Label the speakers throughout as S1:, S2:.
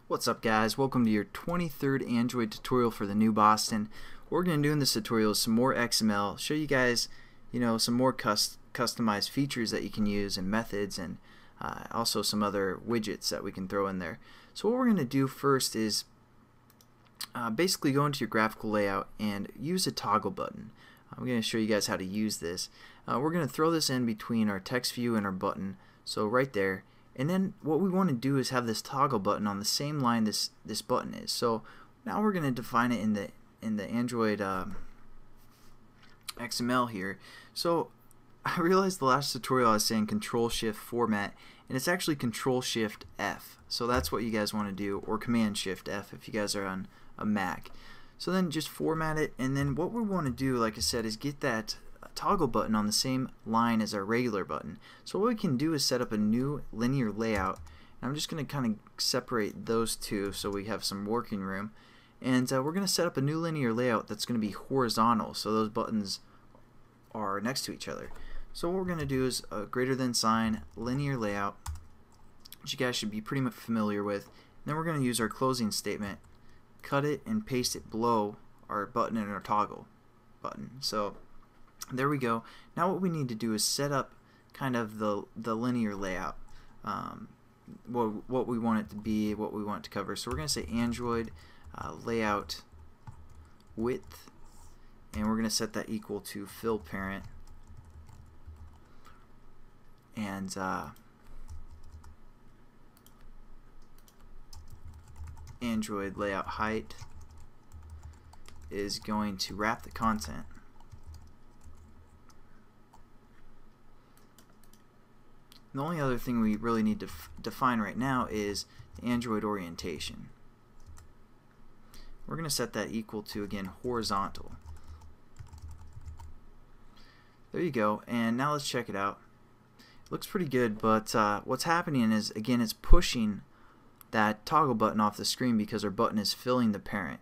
S1: What's up, guys? Welcome to your 23rd Android tutorial for the new Boston. What we're going to do in this tutorial is some more XML, show you guys some more customized features that you can use and methods, and also some other widgets that we can throw in there. So what we're going to do first is basically go into your graphical layout and use a toggle button. I'm going to show you guys how to use this. We're going to throw this in between our text view and our button, so right there. And then what we want to do is have this toggle button on the same line this button is. So now we're going to define it in the Android XML here. So I realized the last tutorial I was saying Control Shift Format, and it's actually Control Shift F. So that's what you guys want to do, or Command Shift F if you guys are on a Mac. So then just format it, and then what we want to do, like I said, is get that toggle button on the same line as our regular button. So what we can do is set up a new linear layout. I'm just going to kind of separate those two so we have some working room, and we're going to set up a new linear layout that's going to be horizontal, so those buttons are next to each other. So what we're going to do is a greater than sign linear layout, which you guys should be pretty much familiar with. And then we're going to use our closing statement, cut it and paste it below our button and our toggle button. So there we go. Now what we need to do is set up kind of the linear layout, what we want it to be, what we want it to cover. So we're going to say Android layout width, and we're going to set that equal to fill parent, and Android layout height is going to wrap the content. The only other thing we really need to define right now is the Android orientation. We're going to set that equal to, again, horizontal. There you go, and now let's check it out. It looks pretty good, but what's happening is, again, it's pushing that toggle button off the screen because our button is filling the parent.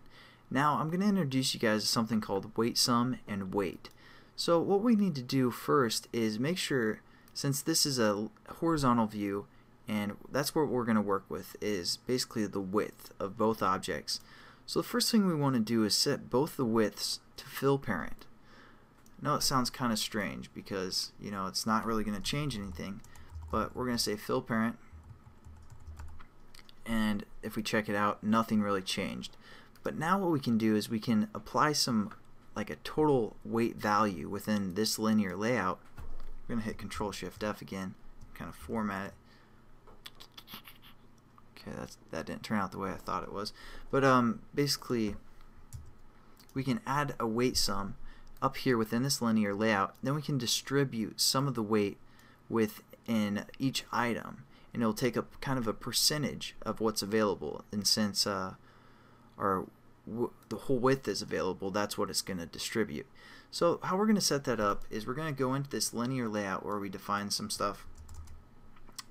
S1: Now I'm going to introduce you guys to something called WeightSum and weight. So what we need to do first is make sure, since this is a horizontal view, and that's what we're going to work with, is basically the width of both objects. So the first thing we want to do is set both the widths to fill parent. I know it sounds kind of strange because it's not really going to change anything, but we're going to say fill parent, and if we check it out, nothing really changed. But now what we can do is we can apply some, like a total weight value within this linear layout. We're going to hit Control Shift F again, kind of format it. Okay, that didn't turn out the way I thought it was. But basically, we can add a weight sum up here within this linear layout. Then we can distribute some of the weight within each item, and it'll take up kind of a percentage of what's available. And since the whole width is available, that's what it's going to distribute. So how we're going to set that up is we're going to go into this linear layout where we define some stuff,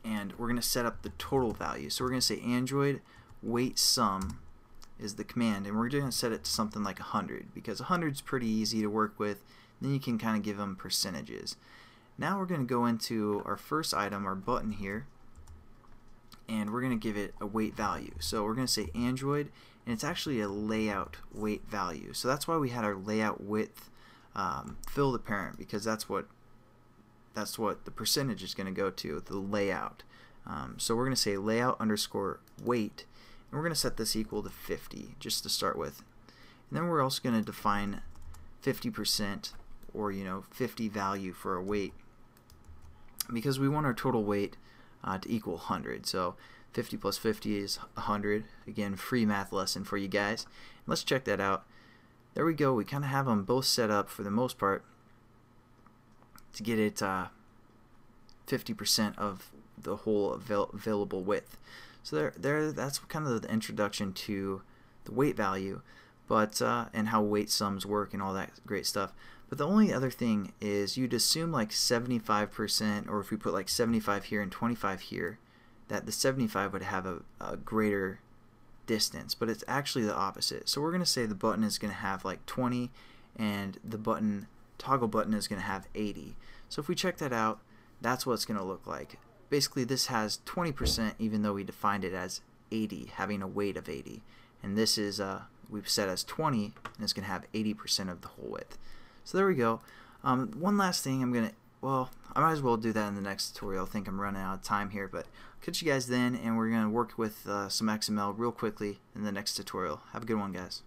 S1: and we're going to set up the total value. So we're going to say Android weight sum is the command, and we're going to set it to something like 100 because 100 is pretty easy to work with. Then you can kind of give them percentages. Now we're going to go into our first item, our button here, and we're going to give it a weight value. So we're going to say Android, and it's actually a layout weight value. So that's why we had our layout width fill the parent, because that's what the percentage is going to go to, the layout. So we're going to say layout underscore weight, and we're going to set this equal to 50 just to start with. And then we're also going to define 50%, or 50 value for our weight, because we want our total weight to equal 100. So 50 plus 50 is 100. Again, free math lesson for you guys. Let's check that out. There we go. We kind of have them both set up for the most part to get it 50% of the whole available width. So that's kind of the introduction to the weight value, but and how weight sums work and all that great stuff. But the only other thing is you'd assume like 75%, or if we put like 75 here and 25 here, that the 75 would have a greater distance, but it's actually the opposite. So we're going to say the button is going to have like 20, and the toggle button is going to have 80. So if we check that out, that's what it's going to look like. Basically, this has 20% even though we defined it as 80, having a weight of 80. And this is we've set as 20, and it's going to have 80% of the whole width. So there we go. One last thing well, I might as well do that in the next tutorial. I think I'm running out of time here, but I'll catch you guys then, and we're going to work with some XML real quickly in the next tutorial. Have a good one, guys.